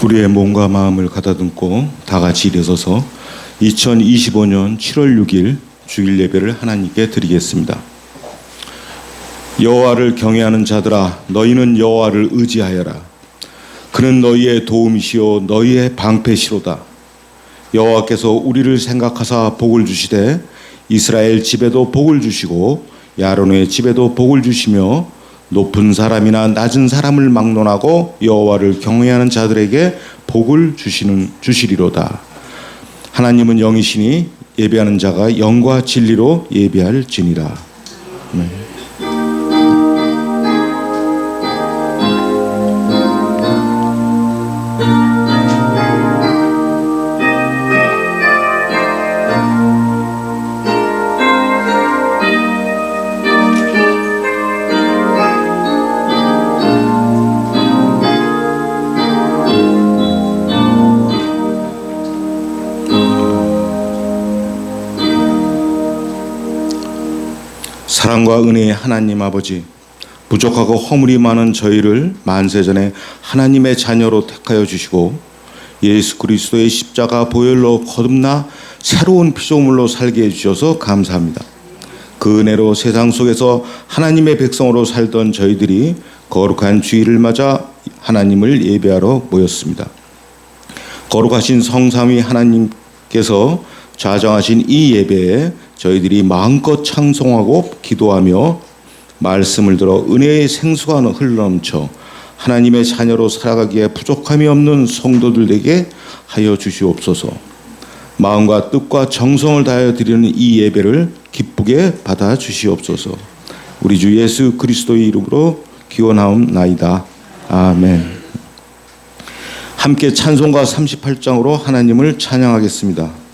우리의 몸과 마음을 가다듬고 다 같이 일어서서 2025년 7월 6일 주일 예배를 하나님께 드리겠습니다. 여호와를 경외하는 자들아, 너희는 여호와를 의지하여라. 그는 너희의 도움이시요 너희의 방패시로다. 여호와께서 우리를 생각하사 복을 주시되 이스라엘 집에도 복을 주시고 야론의 집에도 복을 주시며 높은 사람이나 낮은 사람을 막론하고 여호와를 경외하는 자들에게 복을 주시리로다. 하나님은 영이시니 예배하는 자가 영과 진리로 예배할지니라. 아멘. 사랑과 은혜의 하나님 아버지, 부족하고 허물이 많은 저희를 만세전에 하나님의 자녀로 택하여 주시고 예수 그리스도의 십자가 보혈로 거듭나 새로운 피조물로 살게 해주셔서 감사합니다. 그 은혜로 세상 속에서 하나님의 백성으로 살던 저희들이 거룩한 주일을 맞아 하나님을 예배하러 모였습니다. 거룩하신 성삼위 하나님께서 좌정하신 이 예배에 저희들이 마음껏 창송하고 기도하며 말씀을 들어 은혜의 생수가 흘러넘쳐 하나님의 자녀로 살아가기에 부족함이 없는 성도들에게 하여 주시옵소서. 마음과 뜻과 정성을 다하여 드리는 이 예배를 기쁘게 받아 주시옵소서. 우리 주 예수 그리스도의 이름으로 기원하옵나이다. 아멘. 함께 찬송가 38장으로 하나님을 찬양하겠습니다.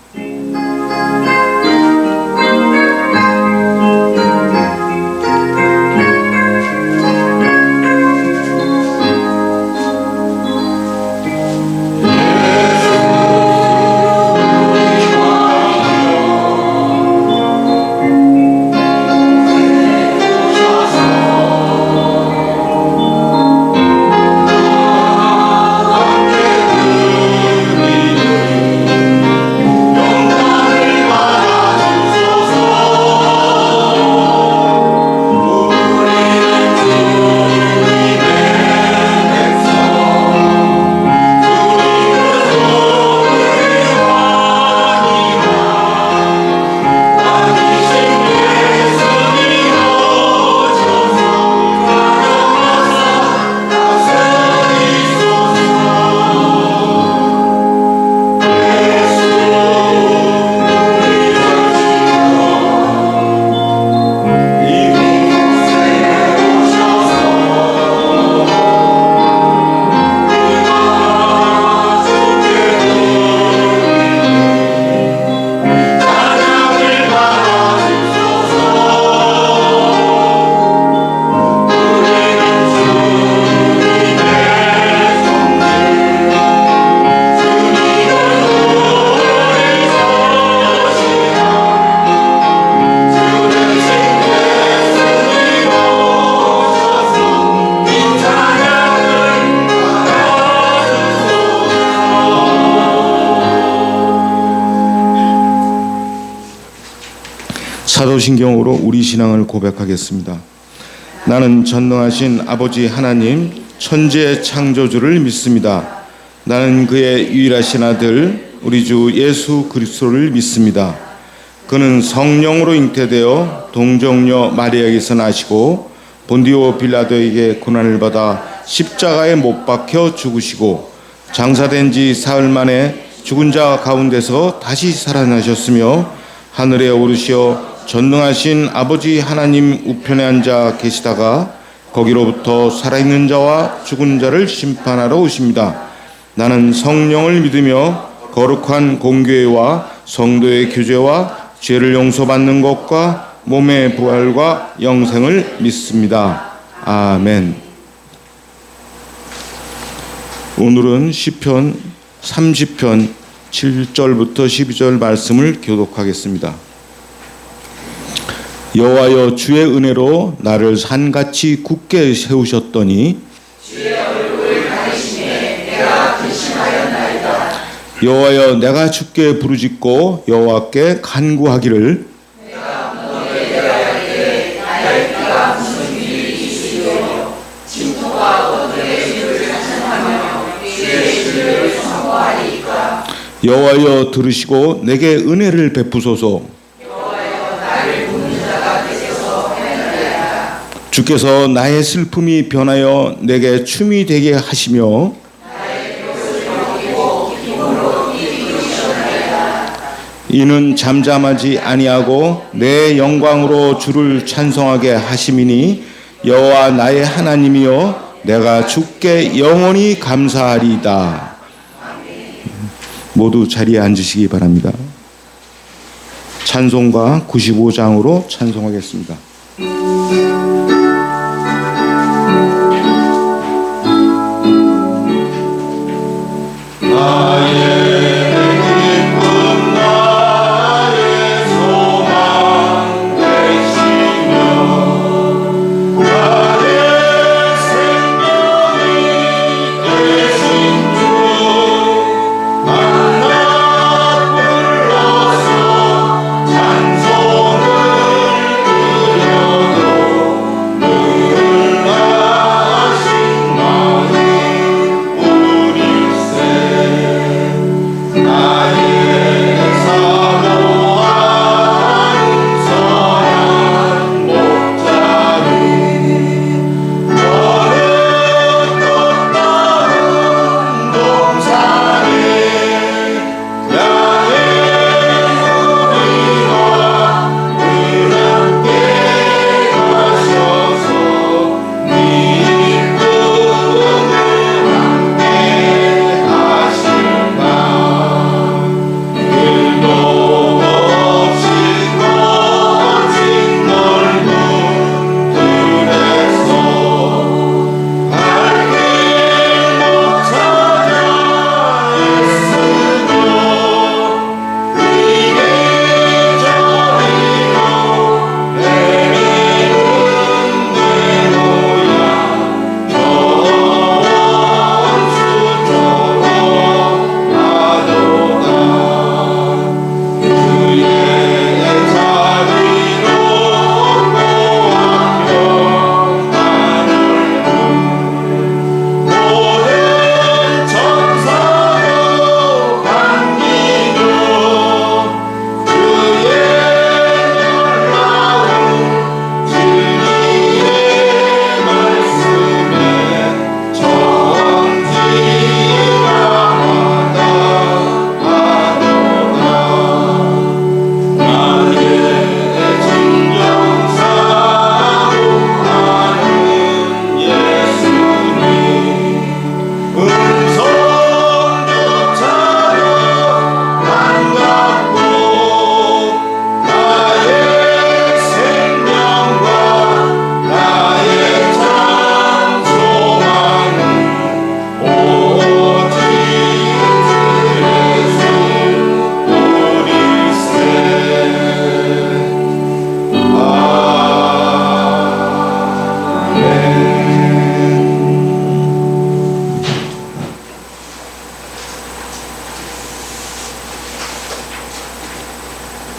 사도신경으로 우리 신앙을 고백하겠습니다. 나는 전능하신 아버지 하나님 천지의 창조주를 믿습니다. 나는 그의 유일하신 아들 우리 주 예수 그리스도를 믿습니다. 그는 성령으로 잉태되어 동정녀 마리아에게서 나시고 본디오 빌라도에게 고난을 받아 십자가에 못 박혀 죽으시고 장사된 지 사흘 만에 죽은 자 가운데서 다시 살아나셨으며 하늘에 오르시어 전능하신 아버지 하나님 우편에 앉아 계시다가 거기로부터 살아있는 자와 죽은 자를 심판하러 오십니다. 나는 성령을 믿으며 거룩한 공교회와 성도의 교제와 죄를 용서받는 것과 몸의 부활과 영생을 믿습니다. 아멘. 오늘은 시편 30편 7절부터 12절 말씀을 교독하겠습니다. 여호와여, 주의 은혜로 나를 산같이 굳게 세우셨더니 주의 얼굴 가리심에 내가 근심하였나이다. 여호와여, 내가 주께 부르짖고 여호와께 간구하기를 여호와여, 들으시고 내게 은혜를 베푸소서. 주께서 나의 슬픔이 변하여 내게 춤이 되게 하시며 이는 잠잠하지 아니하고 내 영광으로 주를 찬송하게 하심이니 여호와 나의 하나님이여 내가 주께 영원히 감사하리이다. 모두 자리에 앉으시기 바랍니다. 찬송가 95장으로 찬송하겠습니다.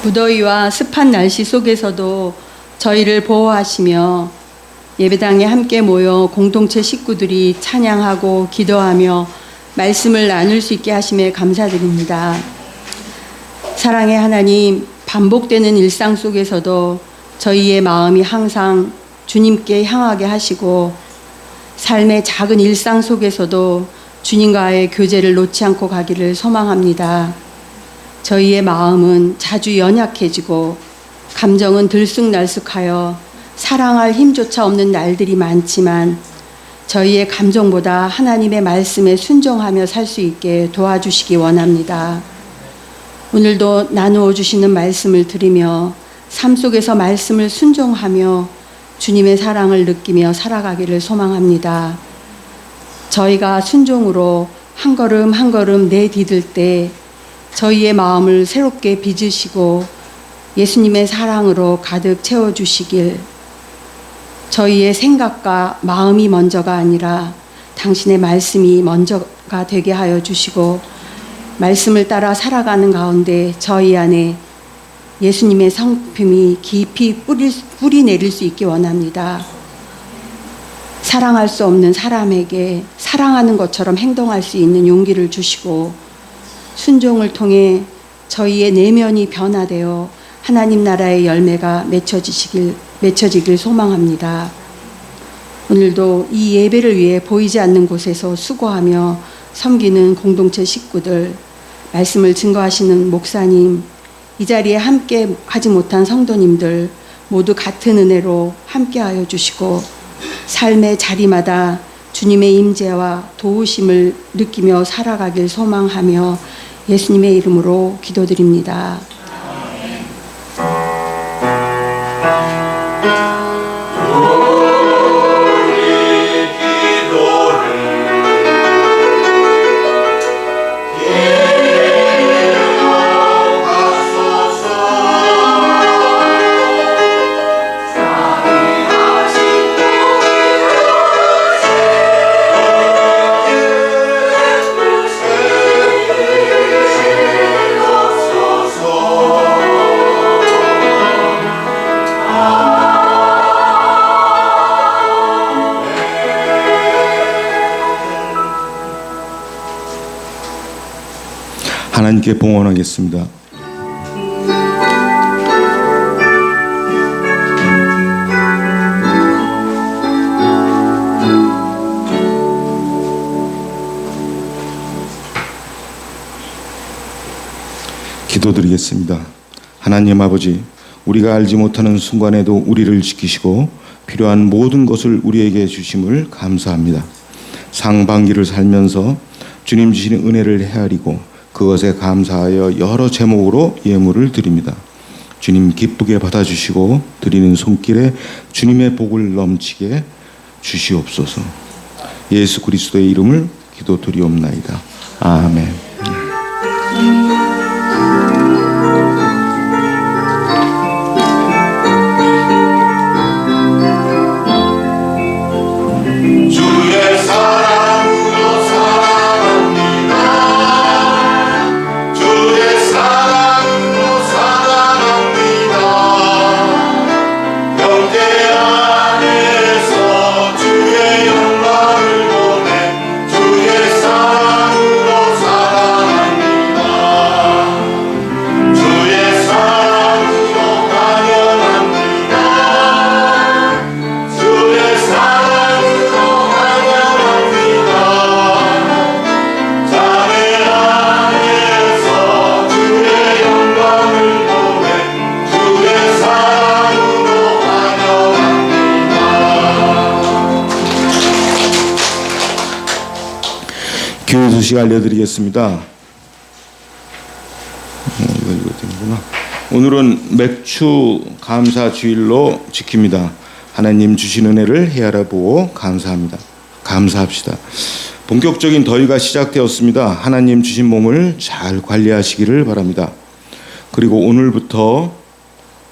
무더위와 습한 날씨 속에서도 저희를 보호하시며 예배당에 함께 모여 공동체 식구들이 찬양하고 기도하며 말씀을 나눌 수 있게 하심에 감사드립니다. 사랑의 하나님, 반복되는 일상 속에서도 저희의 마음이 항상 주님께 향하게 하시고 삶의 작은 일상 속에서도 주님과의 교제를 놓지 않고 가기를 소망합니다. 저희의 마음은 자주 연약해지고 감정은 들쑥날쑥하여 사랑할 힘조차 없는 날들이 많지만 저희의 감정보다 하나님의 말씀에 순종하며 살 수 있게 도와주시기 원합니다. 오늘도 나누어 주시는 말씀을 들으며 삶 속에서 말씀을 순종하며 주님의 사랑을 느끼며 살아가기를 소망합니다. 저희가 순종으로 한 걸음 한 걸음 내디딜 때 저희의 마음을 새롭게 빚으시고 예수님의 사랑으로 가득 채워주시길, 저희의 생각과 마음이 먼저가 아니라 당신의 말씀이 먼저가 되게 하여 주시고 말씀을 따라 살아가는 가운데 저희 안에 예수님의 성품이 깊이 뿌리 내릴 수 있기 원합니다. 사랑할 수 없는 사람에게 사랑하는 것처럼 행동할 수 있는 용기를 주시고 순종을 통해 저희의 내면이 변화되어 하나님 나라의 열매가 맺혀지길 소망합니다. 오늘도 이 예배를 위해 보이지 않는 곳에서 수고하며 섬기는 공동체 식구들, 말씀을 증거하시는 목사님, 이 자리에 함께 하지 못한 성도님들 모두 같은 은혜로 함께하여 주시고 삶의 자리마다 주님의 임재와 도우심을 느끼며 살아가길 소망하며 예수님의 이름으로 기도드립니다. 하나님께 봉헌하겠습니다. 기도드리겠습니다. 하나님 아버지, 우리가 알지 못하는 순간에도 우리를 지키시고 필요한 모든 것을 우리에게 주심을 감사합니다. 상반기를 살면서 주님 주시는 은혜를 헤아리고 그것에 감사하여 여러 제목으로 예물을 드립니다. 주님 기쁘게 받아주시고 드리는 손길에 주님의 복을 넘치게 주시옵소서. 예수 그리스도의 이름을 기도드리옵나이다. 아멘. 교회 소식 알려드리겠습니다. 이거 되는구나. 오늘은 맥주 감사 주일로 지킵니다. 하나님 주신 은혜를 헤아려보고 감사합시다. 본격적인 더위가 시작되었습니다. 하나님 주신 몸을 잘 관리하시기를 바랍니다. 그리고 오늘부터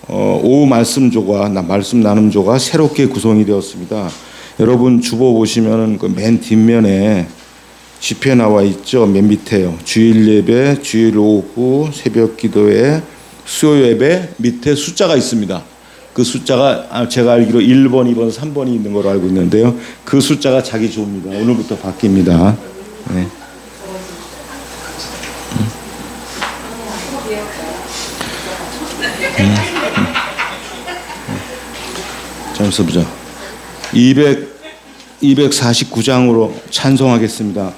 오후 말씀조가 말씀 나눔조가 새롭게 구성이 되었습니다. 여러분 주보 보시면은 그 맨 뒷면에 지표 나와 있죠. 맨 밑에요. 주일 예배, 주일 오후 새벽 기도회, 수요 예배 밑에 숫자가 있습니다. 그 숫자가 제가 알기로 1번, 2번, 3번이 있는 걸로 알고 있는데요. 그 숫자가 자기 조입니다. 오늘부터 바뀝니다. 네. 잠시 보자. 249장으로 찬송하겠습니다.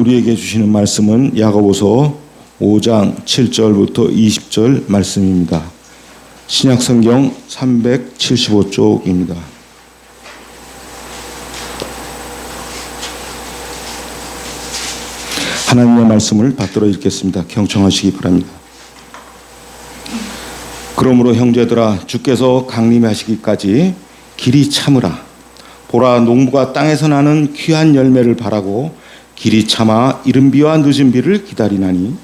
우리에게 주시는 말씀은 야고보서 5장 7절부터 20절 말씀입니다. 신약성경 375쪽입니다. 하나님의 말씀을 받들어 읽겠습니다. 경청하시기 바랍니다. 그러므로 형제들아, 주께서 강림하시기까지 길이 참으라. 보라, 농부가 땅에서 나는 귀한 열매를 바라고 길이 참아 이른 비와 늦은 비를 기다리나니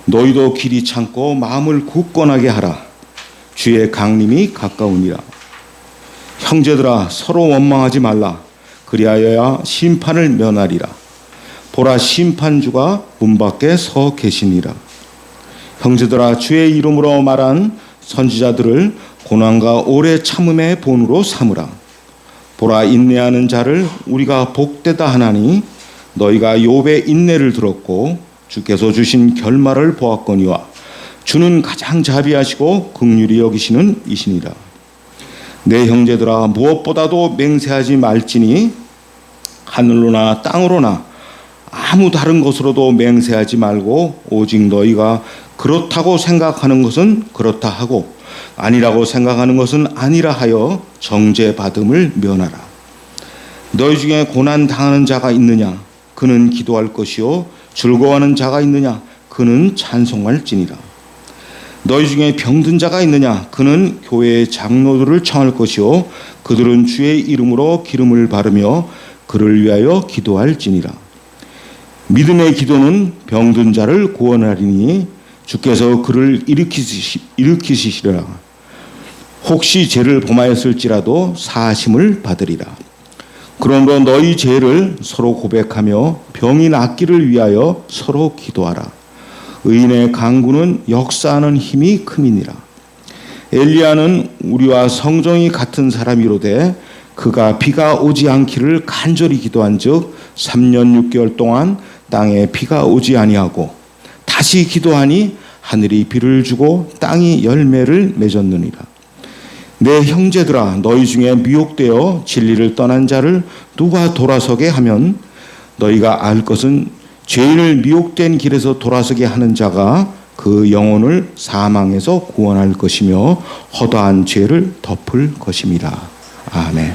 너희도 길이 참고 마음을 굳건하게 하라. 주의 강림이 가까우니라. 형제들아, 서로 원망하지 말라. 그리하여야 심판을 면하리라. 보라, 심판주가 문 밖에 서 계시니라. 형제들아, 주의 이름으로 말한 선지자들을 고난과 오래 참음의 본으로 삼으라. 보라, 인내하는 자를 우리가 복되다 하나니 너희가 욥의 인내를 들었고 주께서 주신 결말을 보았거니와 주는 가장 자비하시고 긍휼히 여기시는 이시니라. 내 형제들아, 무엇보다도 맹세하지 말지니 하늘로나 땅으로나 아무 다른 것으로도 맹세하지 말고 오직 너희가 그렇다고 생각하는 것은 그렇다 하고 아니라고 생각하는 것은 아니라 하여 정죄받음을 면하라. 너희 중에 고난 당하는 자가 있느냐? 그는 기도할 것이요 즐거워하는 자가 있느냐? 그는 찬송할지니라. 너희 중에 병든 자가 있느냐? 그는 교회의 장로들을 청할 것이요 그들은 주의 이름으로 기름을 바르며 그를 위하여 기도할지니라. 믿음의 기도는 병든 자를 구원하리니 주께서 그를 일으키시리라. 혹시 죄를 범하였을지라도 사하심을 받으리라. 그러므로 너희 죄를 서로 고백하며 병이 낫기를 위하여 서로 기도하라. 의인의 간구는 역사하는 힘이 큼이니라. 엘리야는 우리와 성정이 같은 사람이로되 그가 비가 오지 않기를 간절히 기도한즉 3년 6개월 동안 땅에 비가 오지 아니하고 다시 기도하니 하늘이 비를 주고 땅이 열매를 맺었느니라. 내 형제들아, 너희 중에 미혹되어 진리를 떠난 자를 누가 돌아서게 하면 너희가 알 것은 죄인을 미혹된 길에서 돌아서게 하는 자가 그 영혼을 사망에서 구원할 것이며 허다한 죄를 덮을 것임이라. 아멘.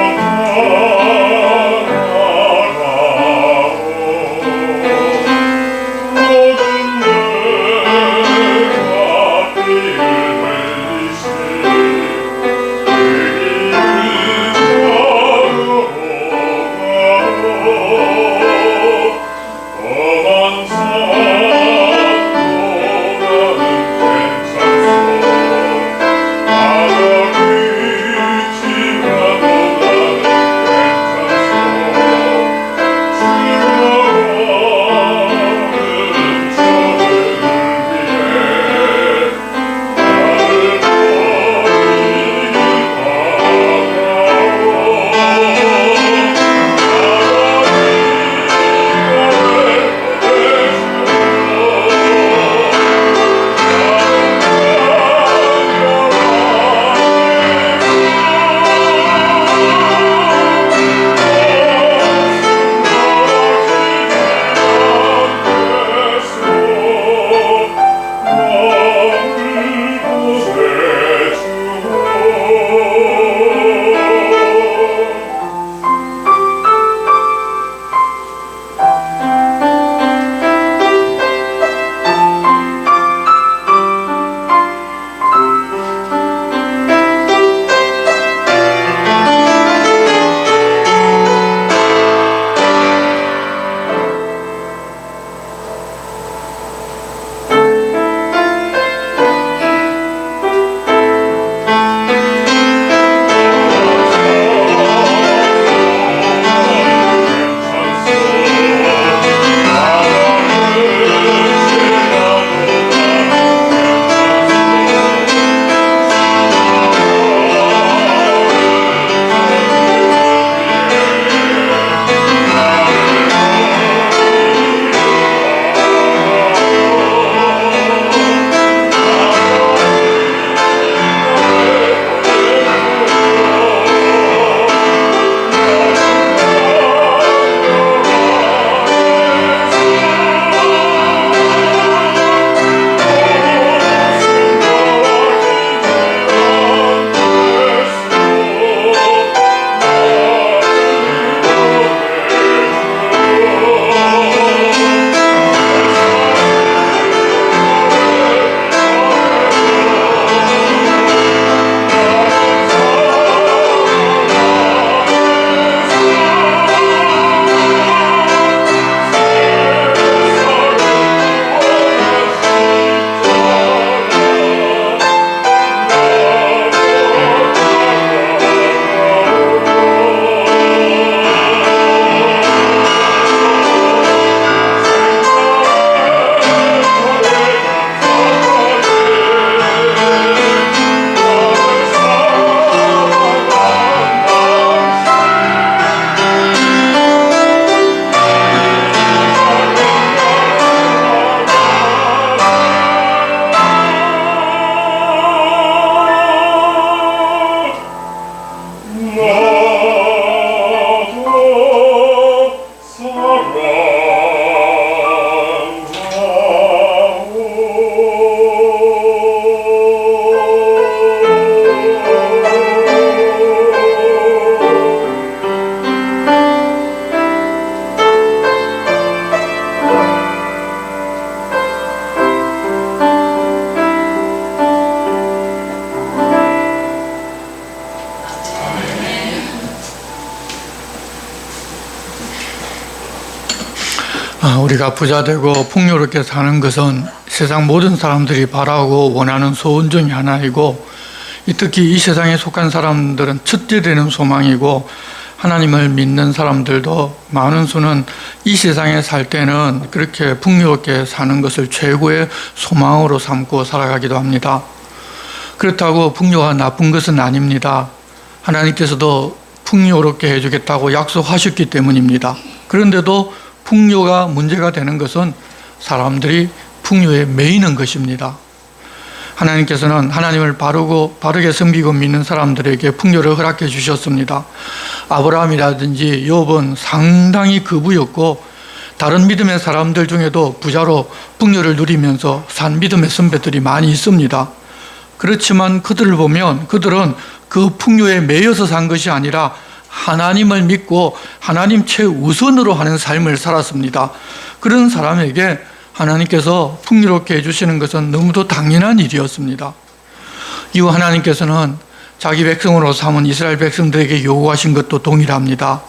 나도 우리가 부자되고 풍요롭게 사는 것은 세상 모든 사람들이 바라고 원하는 소원 중에 하나이고, 특히 이 세상에 속한 사람들은 첫째 되는 소망이고, 하나님을 믿는 사람들도 많은 수는 이 세상에 살 때는 그렇게 풍요롭게 사는 것을 최고의 소망으로 삼고 살아가기도 합니다. 그렇다고 풍요가 나쁜 것은 아닙니다. 하나님께서도 풍요롭게 해주겠다고 약속하셨기 때문입니다. 그런데도 풍요가 문제가 되는 것은 사람들이 풍요에 매이는 것입니다. 하나님께서는 하나님을 바르게 섬기고 믿는 사람들에게 풍요를 허락해 주셨습니다. 아브라함이라든지 욥은 상당히 거부였고, 다른 믿음의 사람들 중에도 부자로 풍요를 누리면서 산 믿음의 선배들이 많이 있습니다. 그렇지만 그들을 보면 그들은 그 풍요에 매여서 산 것이 아니라 하나님을 믿고 하나님 최우선으로 하는 삶을 살았습니다. 그런 사람에게 하나님께서 풍요롭게 해주시는 것은 너무도 당연한 일이었습니다. 이후 하나님께서는 자기 백성으로 삼은 이스라엘 백성들에게 요구하신 것도 동일합니다.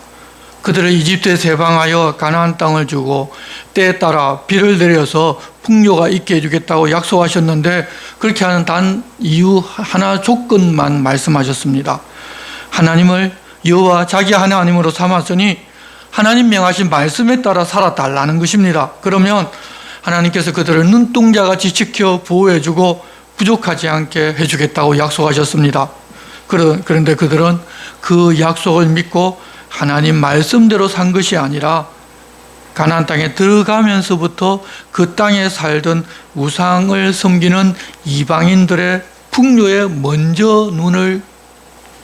그들을 이집트에 해방하여 가나안 땅을 주고 때에 따라 비를 내려서 풍요가 있게 해주겠다고 약속하셨는데, 그렇게 하는 단 이유 하나 조건만 말씀하셨습니다. 하나님을 여호와 자기 하나님으로 삼았으니 하나님 명하신 말씀에 따라 살아달라는 것입니다. 그러면 하나님께서 그들을 눈동자같이 지켜 보호해주고 부족하지 않게 해주겠다고 약속하셨습니다. 그런데 그들은 그 약속을 믿고 하나님 말씀대로 산 것이 아니라 가나안 땅에 들어가면서부터 그 땅에 살던 우상을 섬기는 이방인들의 풍요에 먼저 눈을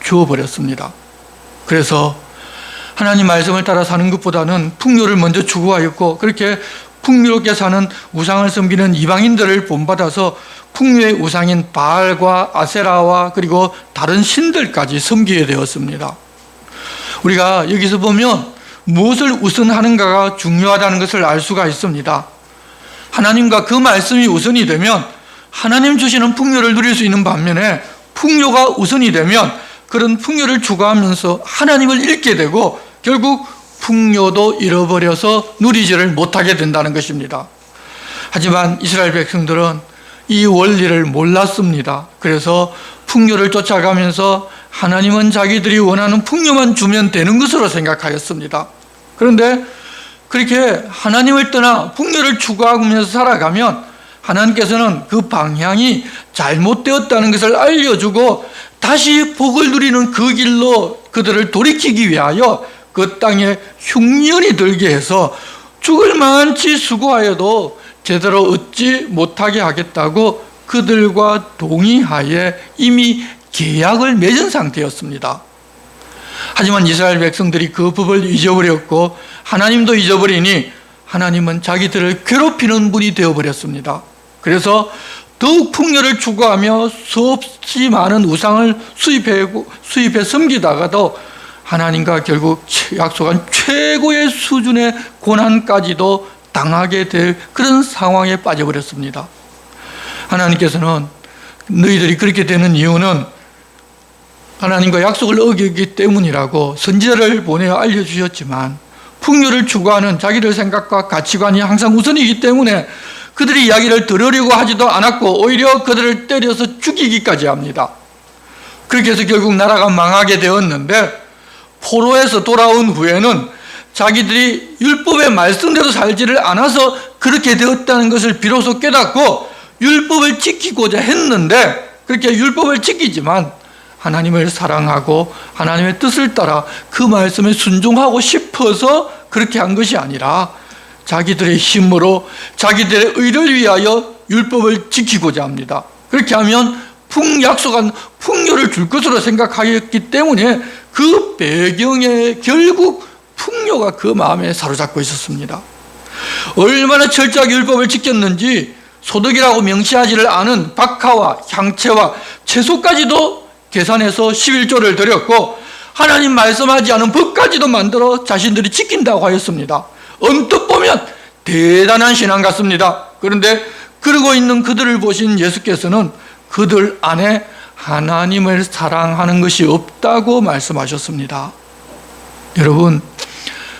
주어버렸습니다. 그래서 하나님 말씀을 따라 사는 것보다는 풍요를 먼저 추구하였고, 그렇게 풍요롭게 사는 우상을 섬기는 이방인들을 본받아서 풍요의 우상인 바알과 아세라와 그리고 다른 신들까지 섬기게 되었습니다. 우리가 여기서 보면 무엇을 우선하는가가 중요하다는 것을 알 수가 있습니다. 하나님과 그 말씀이 우선이 되면 하나님 주시는 풍요를 누릴 수 있는 반면에, 풍요가 우선이 되면 그런 풍요를 추구하면서 하나님을 잃게 되고 결국 풍요도 잃어버려서 누리지를 못하게 된다는 것입니다. 하지만 이스라엘 백성들은 이 원리를 몰랐습니다. 그래서 풍요를 쫓아가면서 하나님은 자기들이 원하는 풍요만 주면 되는 것으로 생각하였습니다. 그런데 그렇게 하나님을 떠나 풍요를 추구하면서 살아가면 하나님께서는 그 방향이 잘못되었다는 것을 알려주고 다시 복을 누리는 그 길로 그들을 돌이키기 위하여 그 땅에 흉년이 들게 해서 죽을 만치 수고하여도 제대로 얻지 못하게 하겠다고 그들과 동의하에 이미 계약을 맺은 상태였습니다. 하지만 이스라엘 백성들이 그 법을 잊어버렸고 하나님도 잊어버리니 하나님은 자기들을 괴롭히는 분이 되어버렸습니다. 그래서 더욱 풍요를 추구하며 수없이 많은 우상을 수입해 섬기다가도 하나님과 결국 약속한 최고의 수준의 고난까지도 당하게 될 그런 상황에 빠져버렸습니다. 하나님께서는 너희들이 그렇게 되는 이유는 하나님과 약속을 어기기 때문이라고 선지자를 보내어 알려주셨지만, 풍요를 추구하는 자기들 생각과 가치관이 항상 우선이기 때문에 그들이 이야기를 들으려고 하지도 않았고 오히려 그들을 때려서 죽이기까지 합니다. 그렇게 해서 결국 나라가 망하게 되었는데, 포로에서 돌아온 후에는 자기들이 율법의 말씀대로 살지를 않아서 그렇게 되었다는 것을 비로소 깨닫고 율법을 지키고자 했는데, 그렇게 율법을 지키지만 하나님을 사랑하고 하나님의 뜻을 따라 그 말씀에 순종하고 싶어서 그렇게 한 것이 아니라 자기들의 힘으로 자기들의 의를 위하여 율법을 지키고자 합니다. 그렇게 하면 약속한 풍요를 줄 것으로 생각하였기 때문에 그 배경에 결국 풍요가 그 마음에 사로잡고 있었습니다. 얼마나 철저하게 율법을 지켰는지 소득이라고 명시하지를 않은 박하와 향채와 채소까지도 계산해서 11조를 드렸고 하나님 말씀하지 않은 법까지도 만들어 자신들이 지킨다고 하였습니다. 언뜻 보면 대단한 신앙 같습니다. 그런데 그러고 있는 그들을 보신 예수께서는 그들 안에 하나님을 사랑하는 것이 없다고 말씀하셨습니다. 여러분,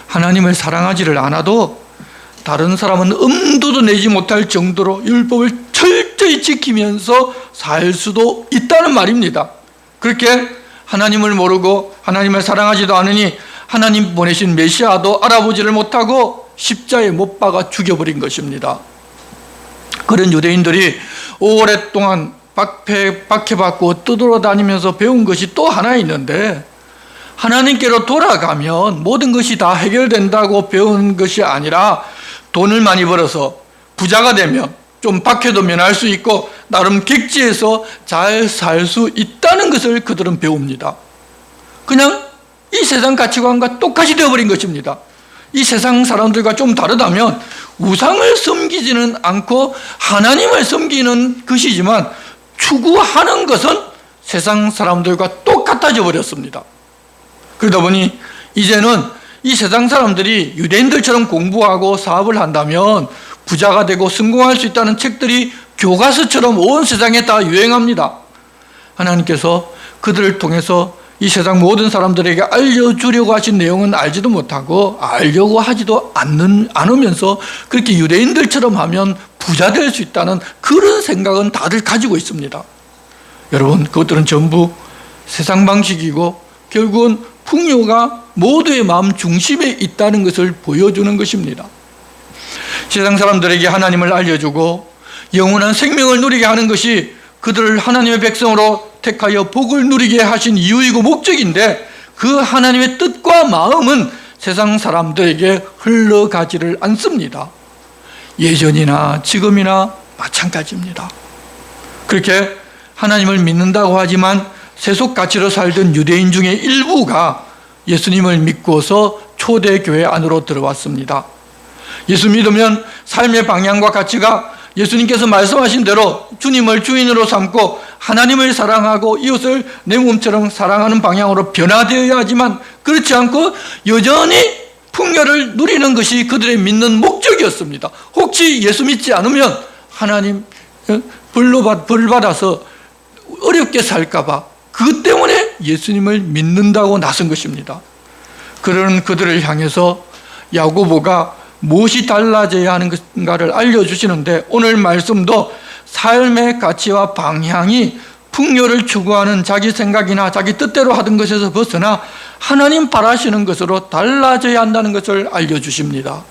하나님을 사랑하지를 않아도 다른 사람은 엄두도 내지 못할 정도로 율법을 철저히 지키면서 살 수도 있다는 말입니다. 그렇게 하나님을 모르고 하나님을 사랑하지도 않으니 하나님 보내신 메시아도 알아보지를 못하고 십자가에 못 박아 죽여버린 것입니다. 그런 유대인들이 오랫동안 박해받고 떠돌아다니면서 배운 것이 또 하나 있는데, 하나님께로 돌아가면 모든 것이 다 해결된다고 배운 것이 아니라 돈을 많이 벌어서 부자가 되면 좀 박해도 면할 수 있고 나름 객지에서 잘 살 수 있다는 것을 그들은 배웁니다. 그냥 이 세상 가치관과 똑같이 되어버린 것입니다. 이 세상 사람들과 좀 다르다면 우상을 섬기지는 않고 하나님을 섬기는 것이지만 추구하는 것은 세상 사람들과 똑같아져 버렸습니다. 그러다 보니 이제는 이 세상 사람들이 유대인들처럼 공부하고 사업을 한다면 부자가 되고 성공할 수 있다는 책들이 교과서처럼 온 세상에 다 유행합니다. 하나님께서 그들을 통해서 이 세상 모든 사람들에게 알려주려고 하신 내용은 알지도 못하고 알려고 하지도 않으면서 그렇게 유대인들처럼 하면 부자 될 수 있다는 그런 생각은 다들 가지고 있습니다. 여러분, 그것들은 전부 세상 방식이고 결국은 풍요가 모두의 마음 중심에 있다는 것을 보여주는 것입니다. 세상 사람들에게 하나님을 알려주고 영원한 생명을 누리게 하는 것이 그들을 하나님의 백성으로 택하여 복을 누리게 하신 이유이고 목적인데, 그 하나님의 뜻과 마음은 세상 사람들에게 흘러가지를 않습니다. 예전이나 지금이나 마찬가지입니다. 그렇게 하나님을 믿는다고 하지만 세속가치로 살던 유대인 중에 일부가 예수님을 믿고서 초대교회 안으로 들어왔습니다. 예수 믿으면 삶의 방향과 가치가 예수님께서 말씀하신 대로 주님을 주인으로 삼고 하나님을 사랑하고 이웃을 내 몸처럼 사랑하는 방향으로 변화되어야 하지만 그렇지 않고 여전히 풍요를 누리는 것이 그들의 믿는 목적이었습니다. 혹시 예수 믿지 않으면 하나님 벌 받아서 어렵게 살까 봐 그것 때문에 예수님을 믿는다고 나선 것입니다. 그런 그들을 향해서 야고보가 무엇이 달라져야 하는가를 알려주시는데, 오늘 말씀도 삶의 가치와 방향이 풍요를 추구하는 자기 생각이나 자기 뜻대로 하던 것에서 벗어나 하나님 바라시는 것으로 달라져야 한다는 것을 알려주십니다.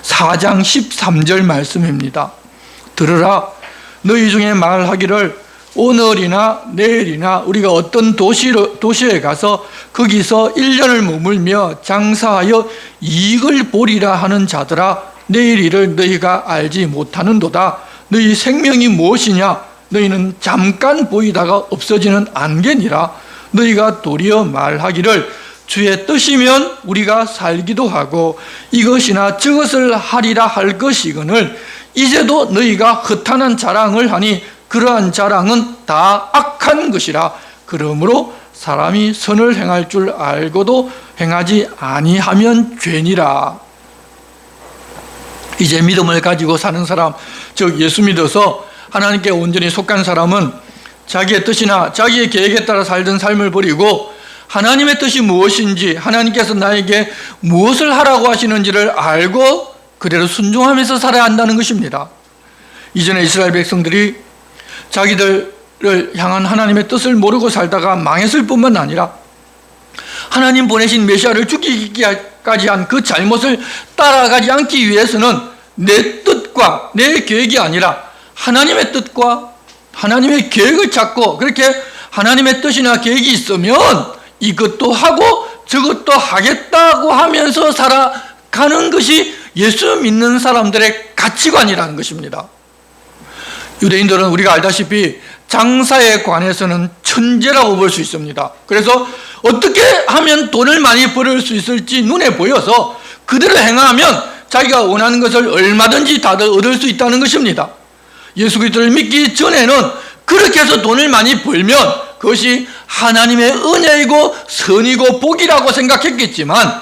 4장 13절 말씀입니다. 들으라, 너희 중에 말하기를 오늘이나 내일이나 우리가 어떤 도시에 가서 거기서 1년을 머물며 장사하여 이익을 보리라 하는 자들아, 내일 일을 너희가 알지 못하는도다. 너희 생명이 무엇이냐? 너희는 잠깐 보이다가 없어지는 안개니라. 너희가 도리어 말하기를 주의 뜻이면 우리가 살기도 하고 이것이나 저것을 하리라 할 것이거늘 이제도 너희가 허탄한 자랑을 하니 그러한 자랑은 다 악한 것이라. 그러므로 사람이 선을 행할 줄 알고도 행하지 아니하면 죄니라. 이제 믿음을 가지고 사는 사람, 즉 예수 믿어서 하나님께 온전히 속한 사람은 자기의 뜻이나 자기의 계획에 따라 살던 삶을 버리고 하나님의 뜻이 무엇인지, 하나님께서 나에게 무엇을 하라고 하시는지를 알고 그대로 순종하면서 살아야 한다는 것입니다. 이전에 이스라엘 백성들이 자기들을 향한 하나님의 뜻을 모르고 살다가 망했을 뿐만 아니라 하나님 보내신 메시아를 죽이기까지 한 그 잘못을 따라가지 않기 위해서는 내 뜻과 내 계획이 아니라 하나님의 뜻과 하나님의 계획을 찾고, 그렇게 하나님의 뜻이나 계획이 있으면 이것도 하고 저것도 하겠다고 하면서 살아가는 것이 예수 믿는 사람들의 가치관이라는 것입니다. 유대인들은 우리가 알다시피 장사에 관해서는 천재라고 볼 수 있습니다. 그래서 어떻게 하면 돈을 많이 벌을 수 있을지 눈에 보여서 그대로 행하면 자기가 원하는 것을 얼마든지 다들 얻을 수 있다는 것입니다. 예수 그리스도를 믿기 전에는 그렇게 해서 돈을 많이 벌면 그것이 하나님의 은혜이고 선이고 복이라고 생각했겠지만,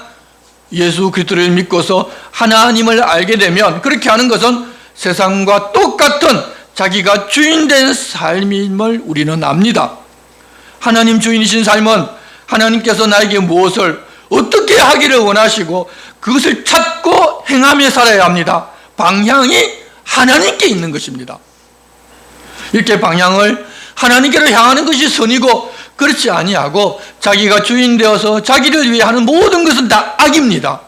예수 그리스도를 믿고서 하나님을 알게 되면 그렇게 하는 것은 세상과 똑같은 자기가 주인된 삶임을 우리는 압니다. 하나님 주인이신 삶은 하나님께서 나에게 무엇을 어떤 어떻게 하기를 원하시고 그것을 찾고 행하며 살아야 합니다. 방향이 하나님께 있는 것입니다. 이렇게 방향을 하나님께로 향하는 것이 선이고, 그렇지 아니하고 자기가 주인 되어서 자기를 위해 하는 모든 것은 다 악입니다.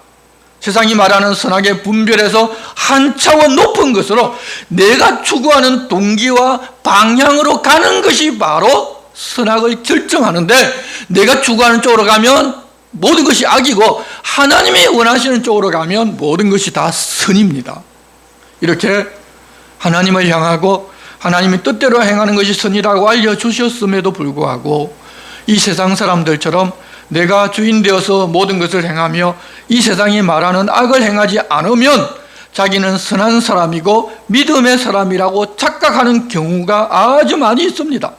세상이 말하는 선악의 분별에서 한 차원 높은 것으로 내가 추구하는 동기와 방향으로 가는 것이 바로 선악을 결정하는데, 내가 추구하는 쪽으로 가면 모든 것이 악이고 하나님이 원하시는 쪽으로 가면 모든 것이 다 선입니다. 이렇게 하나님을 향하고 하나님의 뜻대로 행하는 것이 선이라고 알려주셨음에도 불구하고 이 세상 사람들처럼 내가 주인 되어서 모든 것을 행하며 이 세상이 말하는 악을 행하지 않으면 자기는 선한 사람이고 믿음의 사람이라고 착각하는 경우가 아주 많이 있습니다.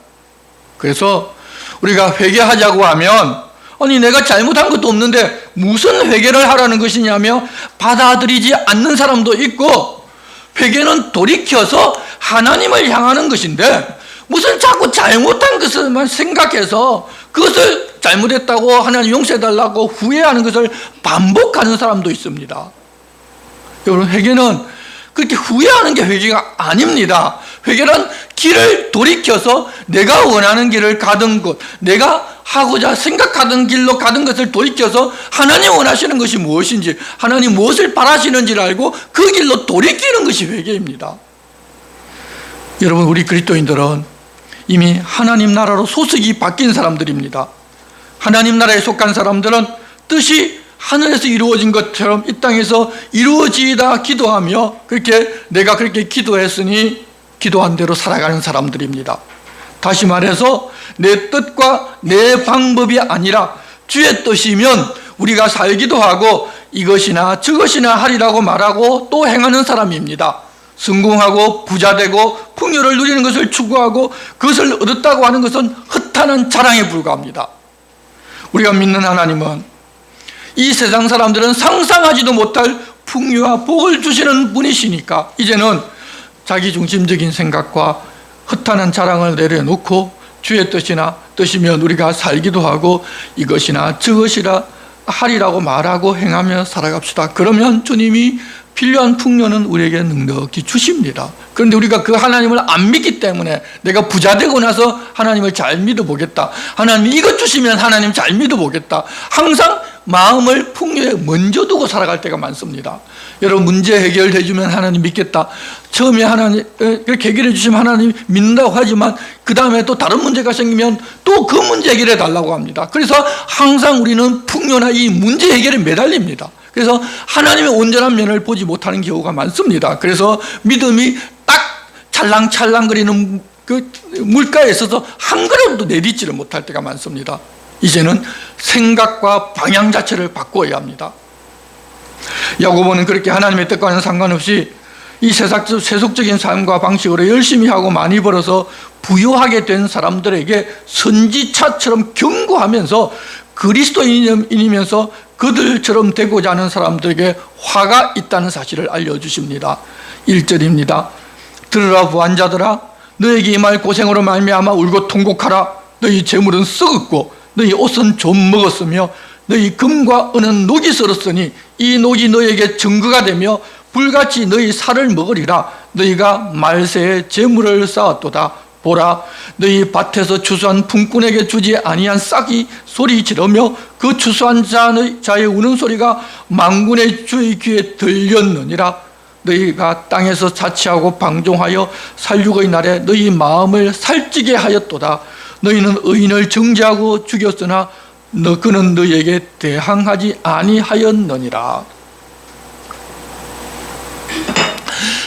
그래서 우리가 회개하자고 하면, 아니 내가 잘못한 것도 없는데 무슨 회개를 하라는 것이냐며 받아들이지 않는 사람도 있고, 회개는 돌이켜서 하나님을 향하는 것인데 무슨 자꾸 잘못한 것을만 생각해서 그것을 잘못했다고 하나님 용서해달라고 후회하는 것을 반복하는 사람도 있습니다. 여러분, 회개는 그렇게 후회하는 게 회개가 아닙니다. 회개는 길을 돌이켜서 내가 원하는 길을 가던 것, 내가 하고자 생각하던 길로 가던 것을 돌이켜서 하나님 원하시는 것이 무엇인지, 하나님 무엇을 바라시는지를 알고 그 길로 돌이키는 것이 회개입니다. 여러분, 우리 그리스도인들은 이미 하나님 나라로 소속이 바뀐 사람들입니다. 하나님 나라에 속한 사람들은 뜻이 하늘에서 이루어진 것처럼 이 땅에서 이루어지다 기도하며, 그렇게 내가 그렇게 기도했으니 기도한 대로 살아가는 사람들입니다. 다시 말해서 내 뜻과 내 방법이 아니라 주의 뜻이면 우리가 살기도 하고 이것이나 저것이나 하리라고 말하고 또 행하는 사람입니다. 성공하고 부자되고 풍요를 누리는 것을 추구하고 그것을 얻었다고 하는 것은 허탄한 자랑에 불과합니다. 우리가 믿는 하나님은 이 세상 사람들은 상상하지도 못할 풍요와 복을 주시는 분이시니까 이제는 자기중심적인 생각과 허탄한 자랑을 내려놓고 주의 뜻이면 우리가 살기도 하고 이것이나 저것이라 하리라고 말하고 행하며 살아갑시다. 그러면 주님이 필요한 풍요는 우리에게 넉넉히 주십니다. 그런데 우리가 그 하나님을 안 믿기 때문에 내가 부자 되고 나서 하나님을 잘 믿어보겠다, 하나님이 이것 주시면 하나님 잘 믿어보겠다, 항상 마음을 풍요에 먼저 두고 살아갈 때가 많습니다. 여러분, 문제 해결해 주면 하나님 믿겠다, 처음에 하나님 그렇게 해결해 주시면 하나님 믿는다고 하지만 그 다음에 또 다른 문제가 생기면 또 그 문제 해결해 달라고 합니다. 그래서 항상 우리는 풍요나 이 문제 해결에 매달립니다. 그래서 하나님의 온전한 면을 보지 못하는 경우가 많습니다. 그래서 믿음이 딱 찰랑찰랑거리는 그 물가에 있어서 한 걸음도 내딛지를 못할 때가 많습니다. 이제는 생각과 방향 자체를 바꿔야 합니다. 야고보는 그렇게 하나님의 뜻과는 상관없이 이 세속적인 삶과 방식으로 열심히 하고 많이 벌어서 부유하게 된 사람들에게 선지차처럼 경고하면서 그리스도인이면서 그들처럼 되고자 하는 사람들에게 화가 있다는 사실을 알려주십니다. 1절입니다. 들으라 부한자들아, 너에게 임할 고생으로 말미암아 울고 통곡하라. 너희 재물은 썩었고 너희 옷은 좀 먹었으며 너희 금과 은은 녹이 썰었으니 이 녹이 너에게 증거가 되며 불같이 너희 살을 먹으리라. 너희가 말세에 재물을 쌓았도다. 보라, 너희 밭에서 추수한 품꾼에게 주지 아니한 싹이 소리 지르며 그 추수한 자의 우는 소리가 만군의 주의 귀에 들렸느니라. 너희가 땅에서 자취하고 방종하여 살육의 날에 너희 마음을 살찌게 하였도다. 너희는 의인을 정죄하고 죽였으나 그는 너희에게 대항하지 아니하였느니라.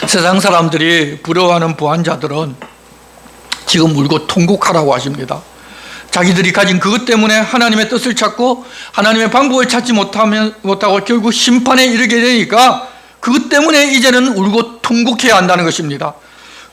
세상 사람들이 부러워하는 부한자들은 지금 울고 통곡하라고 하십니다. 자기들이 가진 그것 때문에 하나님의 뜻을 찾고 하나님의 방법을 찾지 못하고 결국 심판에 이르게 되니까 그것 때문에 이제는 울고 통곡해야 한다는 것입니다.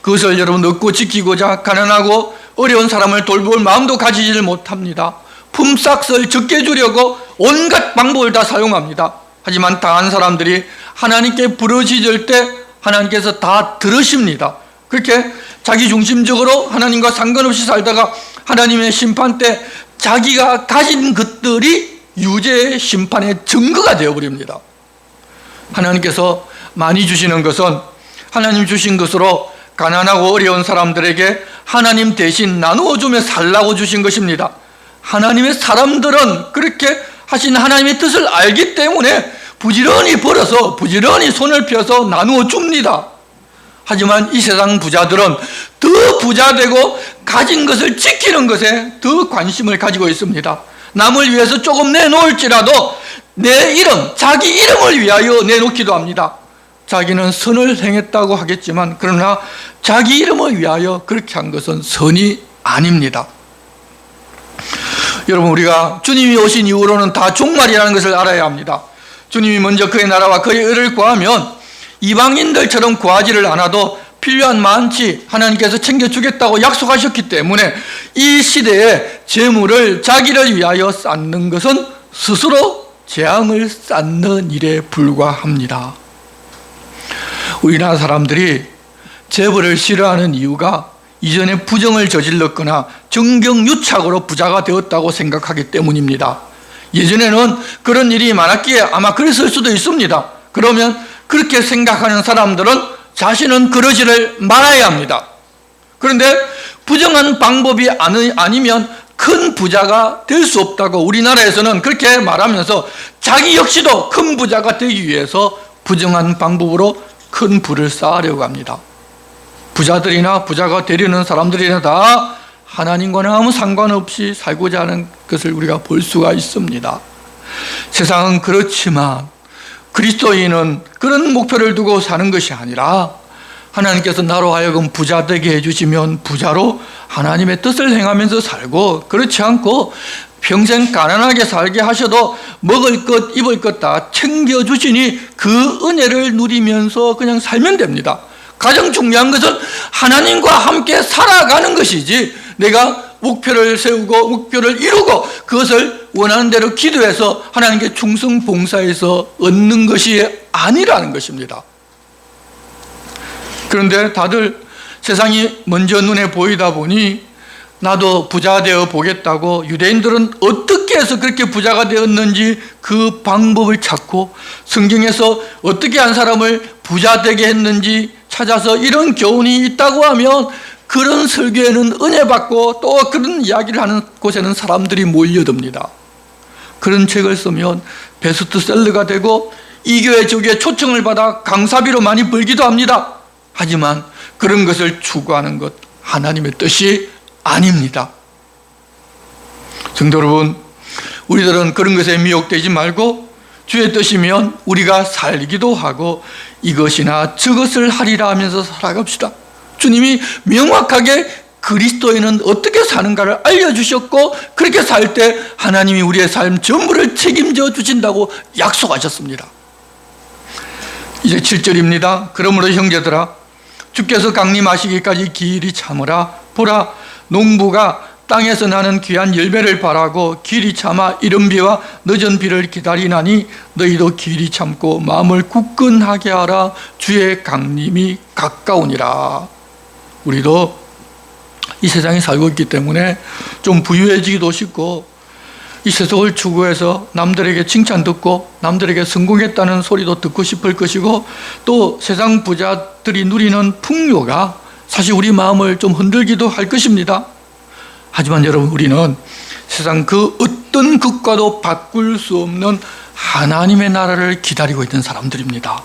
그것을 여러분 얻고 지키고자 가난하고 어려운 사람을 돌볼 마음도 가지지를 못합니다. 품삯을 적게 주려고 온갖 방법을 다 사용합니다. 하지만 당한 사람들이 하나님께 부르짖을 때 하나님께서 다 들으십니다. 그렇게 자기중심적으로 하나님과 상관없이 살다가 하나님의 심판 때 자기가 가진 것들이 유죄의 심판의 증거가 되어버립니다. 하나님께서 많이 주시는 것은 하나님 주신 것으로 가난하고 어려운 사람들에게 하나님 대신 나누어주며 살라고 주신 것입니다. 하나님의 사람들은 그렇게 하신 하나님의 뜻을 알기 때문에 부지런히 벌어서 부지런히 손을 펴서 나누어 줍니다. 하지만 이 세상 부자들은 더 부자되고 가진 것을 지키는 것에 더 관심을 가지고 있습니다. 남을 위해서 조금 내놓을지라도 내 이름, 자기 이름을 위하여 내놓기도 합니다. 자기는 선을 행했다고 하겠지만 그러나 자기 이름을 위하여 그렇게 한 것은 선이 아닙니다. 여러분, 우리가 주님이 오신 이후로는 다 종말이라는 것을 알아야 합니다. 주님이 먼저 그의 나라와 그의 의를 구하면 이방인들처럼 구하지를 않아도 필요한 많지 하나님께서 챙겨주겠다고 약속하셨기 때문에 이 시대에 재물을 자기를 위하여 쌓는 것은 스스로 재앙을 쌓는 일에 불과합니다. 우리나라 사람들이 재벌을 싫어하는 이유가 이전에 부정을 저질렀거나 정경유착으로 부자가 되었다고 생각하기 때문입니다. 예전에는 그런 일이 많았기에 아마 그랬을 수도 있습니다. 그러면 그렇게 생각하는 사람들은 자신은 그러지를 말아야 합니다. 그런데 부정한 방법이 아니면 큰 부자가 될 수 없다고 우리나라에서는 그렇게 말하면서 자기 역시도 큰 부자가 되기 위해서 부정한 방법으로 큰 부를 쌓으려고 합니다. 부자들이나 부자가 되려는 사람들이나 다 하나님과는 아무 상관없이 살고자 하는 것을 우리가 볼 수가 있습니다. 세상은 그렇지만 그리스도인은 그런 목표를 두고 사는 것이 아니라 하나님께서 나로 하여금 부자 되게 해주시면 부자로 하나님의 뜻을 행하면서 살고, 그렇지 않고 평생 가난하게 살게 하셔도 먹을 것 입을 것 다 챙겨주시니 그 은혜를 누리면서 그냥 살면 됩니다. 가장 중요한 것은 하나님과 함께 살아가는 것이지 내가 목표를 세우고 목표를 이루고 그것을 원하는 대로 기도해서 하나님께 충성 봉사해서 얻는 것이 아니라는 것입니다. 그런데 다들 세상이 먼저 눈에 보이다 보니 나도 부자 되어 보겠다고 유대인들은 어떻게 해서 그렇게 부자가 되었는지 그 방법을 찾고 성경에서 어떻게 한 사람을 부자 되게 했는지 찾아서 이런 교훈이 있다고 하면 그런 설교에는 은혜 받고 또 그런 이야기를 하는 곳에는 사람들이 몰려듭니다. 그런 책을 쓰면 베스트셀러가 되고 이 교회 저 교회 초청을 받아 강사비로 많이 벌기도 합니다. 하지만 그런 것을 추구하는 것 하나님의 뜻이 아닙니다. 성도 여러분, 우리들은 그런 것에 미혹되지 말고 주의 뜻이면 우리가 살기도 하고 이것이나 저것을 하리라 하면서 살아갑시다. 주님이 명확하게 그리스도인은 어떻게 사는가를 알려주셨고 그렇게 살 때 하나님이 우리의 삶 전부를 책임져 주신다고 약속하셨습니다. 이제 7절입니다. 그러므로 형제들아, 주께서 강림하시기까지 길이 참으라. 보라, 농부가 땅에서 나는 귀한 열매를 바라고 길이 참아 이른 비와 늦은 비를 기다리나니 너희도 길이 참고 마음을 굳건하게 하라. 주의 강림이 가까우니라. 우리도 이 세상에 살고 있기 때문에 좀 부유해지기도 쉽고 이 세속을 추구해서 남들에게 칭찬 듣고 남들에게 성공했다는 소리도 듣고 싶을 것이고 또 세상 부자들이 누리는 풍요가 사실 우리 마음을 좀 흔들기도 할 것입니다. 하지만 여러분, 우리는 세상 그 어떤 것과도 바꿀 수 없는 하나님의 나라를 기다리고 있는 사람들입니다.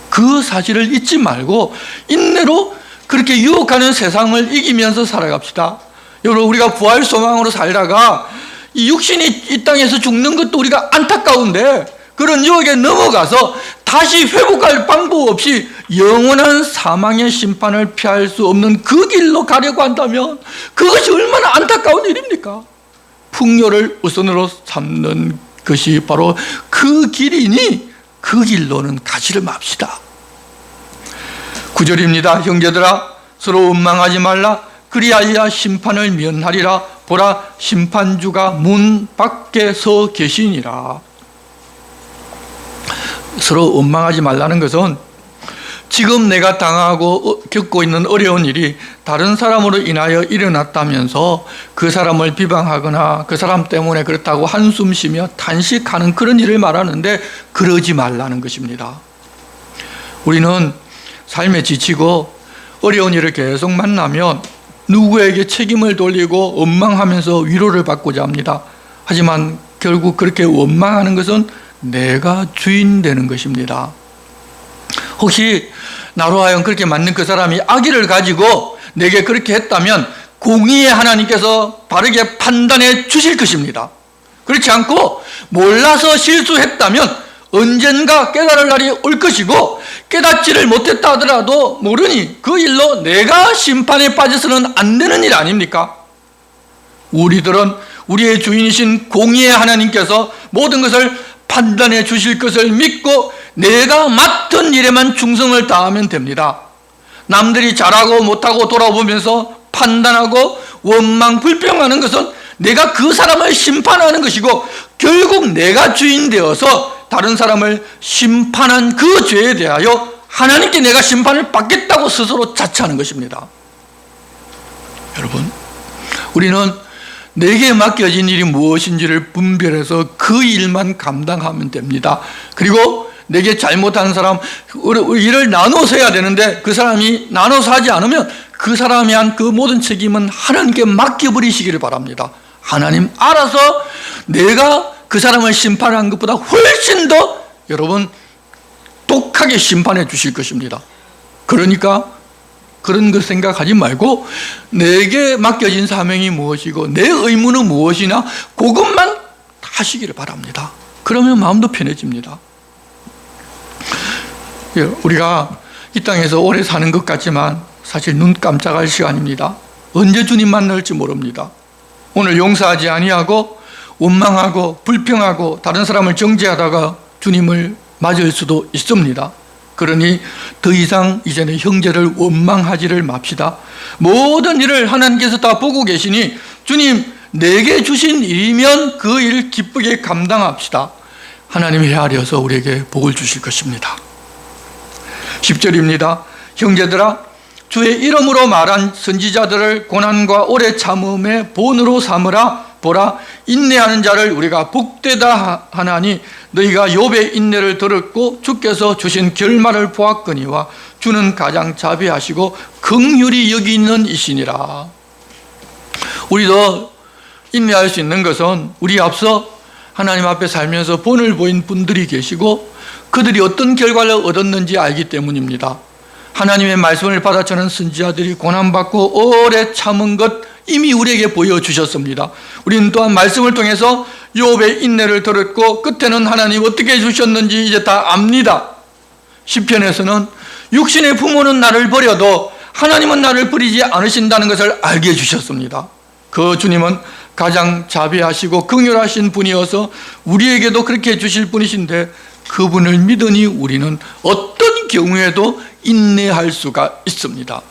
그 사실을 잊지 말고 인내로 그렇게 유혹하는 세상을 이기면서 살아갑시다. 여러분, 우리가 부활 소망으로 살다가 이 육신이 이 땅에서 죽는 것도 우리가 안타까운데 그런 유혹에 넘어가서 다시 회복할 방법 없이 영원한 사망의 심판을 피할 수 없는 그 길로 가려고 한다면 그것이 얼마나 안타까운 일입니까? 풍요를 우선으로 삼는 것이 바로 그 길이니 그 길로는 가지를 맙시다. 9절입니다. 형제들아, 서로 원망하지 말라. 그리하여 심판을 면하리라. 보라, 심판주가 문 밖에 서 계시니라. 서로 원망하지 말라는 것은 지금 내가 당하고 겪고 있는 어려운 일이 다른 사람으로 인하여 일어났다면서 그 사람을 비방하거나 그 사람 때문에 그렇다고 한숨 쉬며 탄식하는 그런 일을 말하는데 그러지 말라는 것입니다. 우리는 삶에 지치고 어려운 일을 계속 만나면 누구에게 책임을 돌리고 원망하면서 위로를 받고자 합니다. 하지만 결국 그렇게 원망하는 것은 내가 주인 되는 것입니다. 혹시 나로 하여금 그렇게 맞는 그 사람이 악의를 가지고 내게 그렇게 했다면 공의의 하나님께서 바르게 판단해 주실 것입니다. 그렇지 않고 몰라서 실수했다면 언젠가 깨달을 날이 올 것이고, 깨닫지를 못했다 하더라도 모르니 그 일로 내가 심판에 빠져서는 안 되는 일 아닙니까? 우리들은 우리의 주인이신 공의의 하나님께서 모든 것을 판단해 주실 것을 믿고 내가 맡은 일에만 충성을 다하면 됩니다. 남들이 잘하고 못하고 돌아보면서 판단하고 원망 불평하는 것은 내가 그 사람을 심판하는 것이고, 결국 내가 주인 되어서 다른 사람을 심판한 그 죄에 대하여 하나님께 내가 심판을 받겠다고 스스로 자처하는 것입니다. 여러분, 우리는 내게 맡겨진 일이 무엇인지를 분별해서 그 일만 감당하면 됩니다. 그리고 내게 잘못한 사람, 일을 나눠서 해야 되는데 그 사람이 나눠서 하지 않으면 그 사람이 한 그 모든 책임은 하나님께 맡겨버리시기를 바랍니다. 하나님 알아서 내가 그 사람을 심판한 것보다 훨씬 더 여러분 독하게 심판해 주실 것입니다. 그러니까 그런 걸 생각하지 말고 내게 맡겨진 사명이 무엇이고 내 의무는 무엇이냐, 그것만 하시기를 바랍니다. 그러면 마음도 편해집니다. 우리가 이 땅에서 오래 사는 것 같지만 사실 눈 깜짝할 시간입니다. 언제 주님 만날지 모릅니다. 오늘 용서하지 아니하고 원망하고 불평하고 다른 사람을 정죄하다가 주님을 맞을 수도 있습니다. 그러니 더 이상 이제는 형제를 원망하지를 맙시다. 모든 일을 하나님께서 다 보고 계시니 주님 내게 주신 일이면 그 일을 기쁘게 감당합시다. 하나님이 헤아려서 우리에게 복을 주실 것입니다. 10절입니다. 형제들아, 주의 이름으로 말한 선지자들을 고난과 오래 참음의 본으로 삼으라. 보라, 인내하는 자를 우리가 복되다 하나니 너희가 욥의 인내를 들었고 주께서 주신 결말을 보았거니와 주는 가장 자비하시고 긍휼히 여기는 이시니라. 우리도 인내할 수 있는 것은 우리 앞서 하나님 앞에 살면서 본을 보인 분들이 계시고 그들이 어떤 결과를 얻었는지 알기 때문입니다. 하나님의 말씀을 받아주는 선지자들이 고난받고 오래 참은 것 이미 우리에게 보여주셨습니다. 우리는 또한 말씀을 통해서 욥의 인내를 들었고 끝에는 하나님 어떻게 해주셨는지 이제 다 압니다. 시편에서는 육신의 부모는 나를 버려도 하나님은 나를 버리지 않으신다는 것을 알게 해주셨습니다. 그 주님은 가장 자비하시고 긍휼하신 분이어서 우리에게도 그렇게 해주실 분이신데 그분을 믿으니 우리는 어떤 경우에도 인내할 수가 있습니다.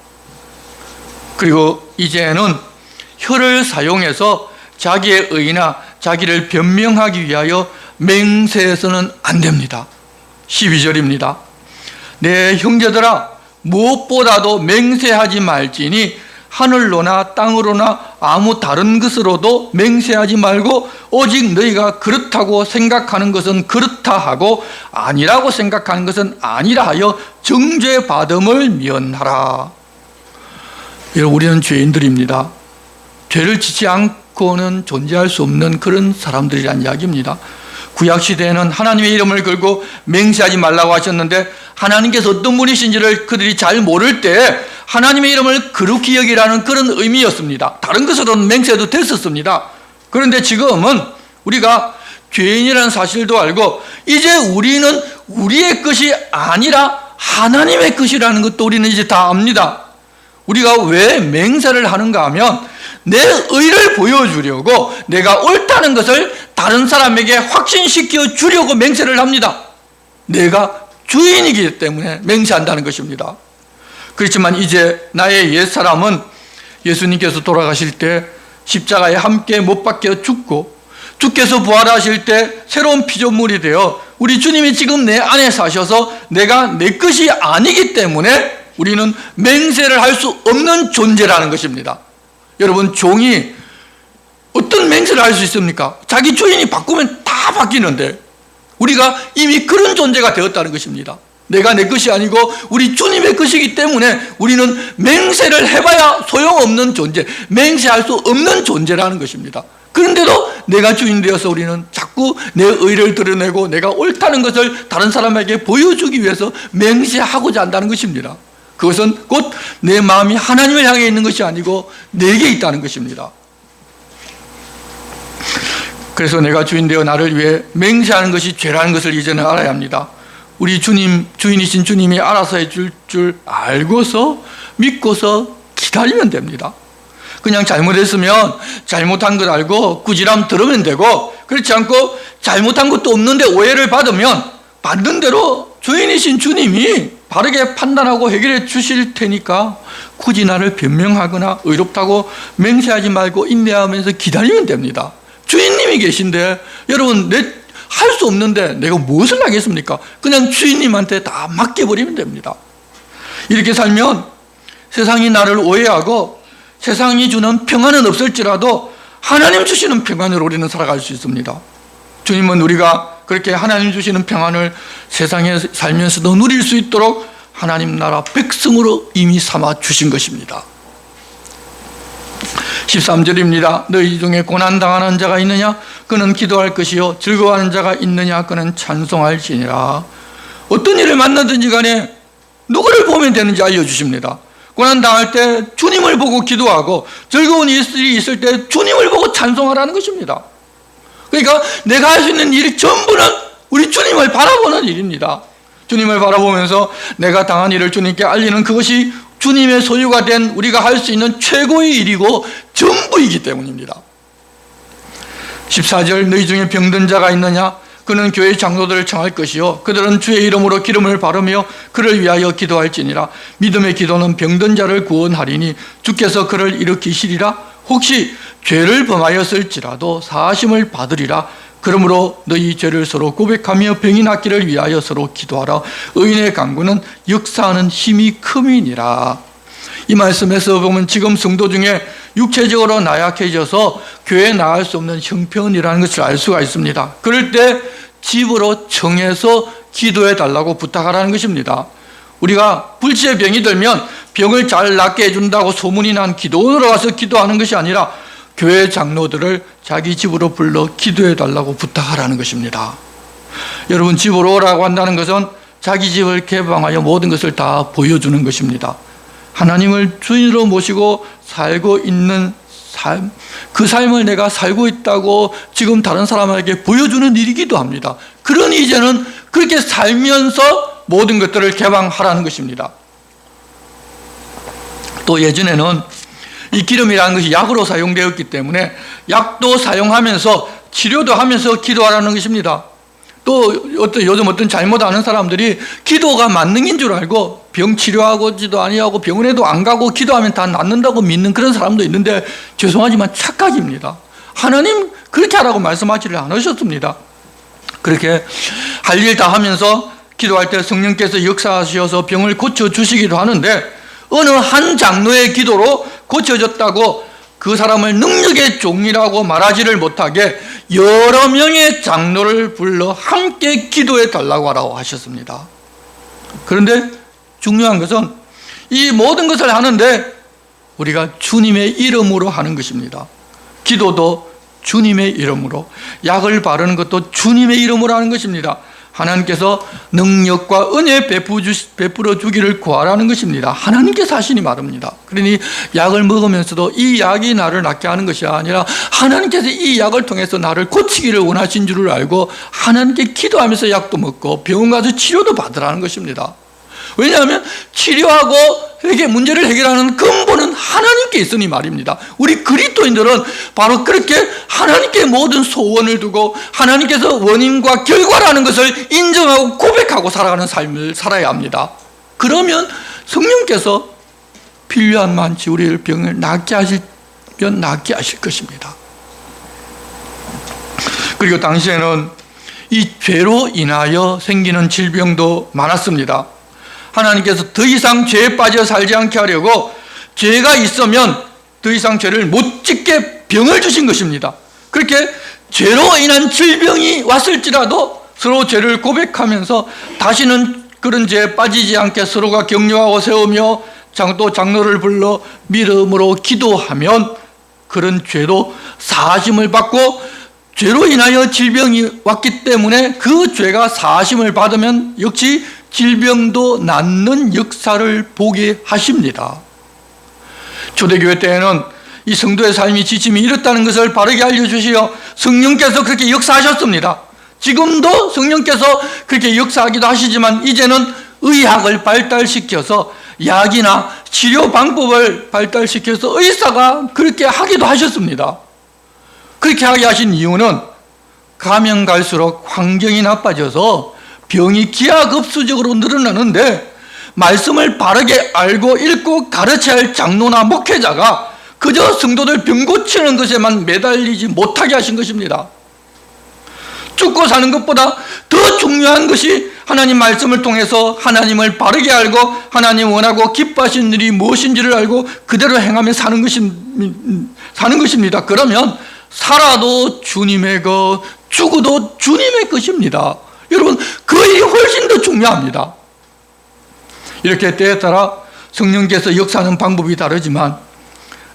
그리고 이제는 혀를 사용해서 자기의 의나 자기를 변명하기 위하여 맹세해서는 안 됩니다. 12절입니다. 내 형제들아, 무엇보다도 맹세하지 말지니 하늘로나 땅으로나 아무 다른 것으로도 맹세하지 말고 오직 너희가 그렇다고 생각하는 것은 그렇다 하고 아니라고 생각하는 것은 아니라 하여 정죄받음을 면하라. 우리는 죄인들입니다. 죄를 짓지 않고는 존재할 수 없는 그런 사람들이란 이야기입니다. 구약시대에는 하나님의 이름을 걸고 맹세하지 말라고 하셨는데 하나님께서 어떤 분이신지를 그들이 잘 모를 때 하나님의 이름을 거룩히 여기라는 그런 의미였습니다. 다른 것으로는 맹세도 됐었습니다. 그런데 지금은 우리가 죄인이라는 사실도 알고 이제 우리는 우리의 것이 아니라 하나님의 것이라는 것도 우리는 이제 다 압니다. 우리가 왜 맹세를 하는가 하면 내 의를 보여주려고 내가 옳다는 것을 다른 사람에게 확신시켜 주려고 맹세를 합니다. 내가 주인이기 때문에 맹세한다는 것입니다. 그렇지만 이제 나의 옛사람은 예수님께서 돌아가실 때 십자가에 함께 못 박혀 죽고 주께서 부활하실 때 새로운 피조물이 되어 우리 주님이 지금 내 안에 사셔서 내가 내 것이 아니기 때문에 우리는 맹세를 할 수 없는 존재라는 것입니다. 여러분, 종이 어떤 맹세를 할 수 있습니까? 자기 주인이 바꾸면 다 바뀌는데 우리가 이미 그런 존재가 되었다는 것입니다. 내가 내 것이 아니고 우리 주님의 것이기 때문에 우리는 맹세를 해봐야 소용없는 존재, 맹세할 수 없는 존재라는 것입니다. 그런데도 내가 주인 되어서 우리는 자꾸 내 의를 드러내고 내가 옳다는 것을 다른 사람에게 보여주기 위해서 맹세하고자 한다는 것입니다. 그것은 곧 내 마음이 하나님을 향해 있는 것이 아니고 내게 있다는 것입니다. 그래서 내가 주인 되어 나를 위해 맹세하는 것이 죄라는 것을 이제는 알아야 합니다. 우리 주님, 주인이신 주님이 알아서 해줄 줄 알고서 믿고서 기다리면 됩니다. 그냥 잘못했으면 잘못한 걸 알고 꾸지람 들으면 되고, 그렇지 않고 잘못한 것도 없는데 오해를 받으면 받는 대로 주인이신 주님이 바르게 판단하고 해결해 주실 테니까 굳이 나를 변명하거나 의롭다고 맹세하지 말고 인내하면서 기다리면 됩니다. 주인님이 계신데 여러분, 할 수 없는데 내가 무엇을 하겠습니까? 그냥 주인님한테 다 맡겨버리면 됩니다. 이렇게 살면 세상이 나를 오해하고 세상이 주는 평안은 없을지라도 하나님 주시는 평안으로 우리는 살아갈 수 있습니다. 주님은 우리가 그렇게 하나님 주시는 평안을 세상에 살면서도 누릴 수 있도록 하나님 나라 백성으로 이미 삼아 주신 것입니다. 13절입니다. 너희 중에 고난당하는 자가 있느냐? 그는 기도할 것이요 즐거워하는 자가 있느냐? 그는 찬송할지니라. 어떤 일을 만나든지 간에 누구를 보면 되는지 알려주십니다. 고난당할 때 주님을 보고 기도하고 즐거운 일이 있을 때 주님을 보고 찬송하라는 것입니다. 그러니까 내가 할 수 있는 일이 전부는 우리 주님을 바라보는 일입니다. 주님을 바라보면서 내가 당한 일을 주님께 알리는 그것이 주님의 소유가 된 우리가 할 수 있는 최고의 일이고 전부이기 때문입니다. 14절 너희 중에 병든 자가 있느냐? 그는 교회 장로들을 청할 것이요 그들은 주의 이름으로 기름을 바르며 그를 위하여 기도할지니라. 믿음의 기도는 병든 자를 구원하리니 주께서 그를 일으키시리라. 혹시 죄를 범하였을지라도 사하심을 받으리라. 그러므로 너희 죄를 서로 고백하며 병이 낫기를 위하여 서로 기도하라. 의인의 간구는 역사하는 힘이 큼이니라. 이 말씀에서 보면 지금 성도 중에 육체적으로 나약해져서 교회에 나갈 수 없는 형편이라는 것을 알 수가 있습니다. 그럴 때 집으로 청해서 기도해 달라고 부탁하라는 것입니다. 우리가 불치의 병이 들면 병을 잘 낫게 해준다고 소문이 난 기도원으로 가서 기도하는 것이 아니라 교회 장로들을 자기 집으로 불러 기도해 달라고 부탁하라는 것입니다. 여러분, 집으로 오라고 한다는 것은 자기 집을 개방하여 모든 것을 다 보여주는 것입니다. 하나님을 주인으로 모시고 살고 있는 삶, 그 삶을 내가 살고 있다고 지금 다른 사람에게 보여주는 일이기도 합니다. 그러니 이제는 그렇게 살면서 모든 것들을 개방하라는 것입니다. 또 예전에는 이 기름이라는 것이 약으로 사용되었기 때문에 약도 사용하면서 치료도 하면서 기도하라는 것입니다. 또 요즘 어떤 잘못 아는 사람들이 기도가 만능인 줄 알고 병 치료하고지도 아니하고 병원에도 안 가고 기도하면 다 낫는다고 믿는 그런 사람도 있는데 죄송하지만 착각입니다. 하나님 그렇게 하라고 말씀하지를 않으셨습니다. 그렇게 할 일 다 하면서 기도할 때 성령께서 역사하셔서 병을 고쳐주시기도 하는데 어느 한 장로의 기도로 고쳐졌다고 그 사람을 능력의 종이라고 말하지를 못하게 여러 명의 장로를 불러 함께 기도해 달라고 하라고 하셨습니다. 그런데 중요한 것은 이 모든 것을 하는데 우리가 주님의 이름으로 하는 것입니다. 기도도 주님의 이름으로, 약을 바르는 것도 주님의 이름으로 하는 것입니다. 하나님께서 능력과 은혜 베풀어 주기를 구하라는 것입니다. 하나님께서 하시니 말입니다. 그러니 약을 먹으면서도 이 약이 나를 낫게 하는 것이 아니라 하나님께서 이 약을 통해서 나를 고치기를 원하신 줄을 알고 하나님께 기도하면서 약도 먹고 병원 가서 치료도 받으라는 것입니다. 왜냐하면 치료하고 이렇게 문제를 해결하는 근본은 하나님께 있으니 말입니다. 우리 그리스도인들은 바로 그렇게 하나님께 모든 소원을 두고 하나님께서 원인과 결과라는 것을 인정하고 고백하고 살아가는 삶을 살아야 합니다. 그러면 성령께서 필요한 만치 우리를 병을 낫게 하시면 낫게 하실 것입니다. 그리고 당시에는 이 죄로 인하여 생기는 질병도 많았습니다. 하나님께서 더 이상 죄에 빠져 살지 않게 하려고 죄가 있으면 더 이상 죄를 못 짓게 병을 주신 것입니다. 그렇게 죄로 인한 질병이 왔을지라도 서로 죄를 고백하면서 다시는 그런 죄에 빠지지 않게 서로가 격려하고 세우며 또 장로를 불러 믿음으로 기도하면 그런 죄도 사하심을 받고, 죄로 인하여 질병이 왔기 때문에 그 죄가 사하심을 받으면 역시 질병도 낫는 역사를 보게 하십니다. 초대교회 때에는 이 성도의 삶이 지침이 이렇다는 것을 바르게 알려주시어 성령께서 그렇게 역사하셨습니다. 지금도 성령께서 그렇게 역사하기도 하시지만 이제는 의학을 발달시켜서 약이나 치료 방법을 발달시켜서 의사가 그렇게 하기도 하셨습니다. 그렇게 하게 하신 이유는 가면 갈수록 환경이 나빠져서 병이 기하급수적으로 늘어나는데 말씀을 바르게 알고 읽고 가르쳐야 할 장로나 목회자가 그저 성도들 병 고치는 것에만 매달리지 못하게 하신 것입니다. 죽고 사는 것보다 더 중요한 것이 하나님 말씀을 통해서 하나님을 바르게 알고 하나님 원하고 기뻐하시는 일이 무엇인지를 알고 그대로 행하며 사는 것입니다. 그러면 살아도 주님의 것, 죽어도 주님의 것입니다. 여러분, 그 일이 훨씬 더 중요합니다. 이렇게 때에 따라 성령께서 역사하는 방법이 다르지만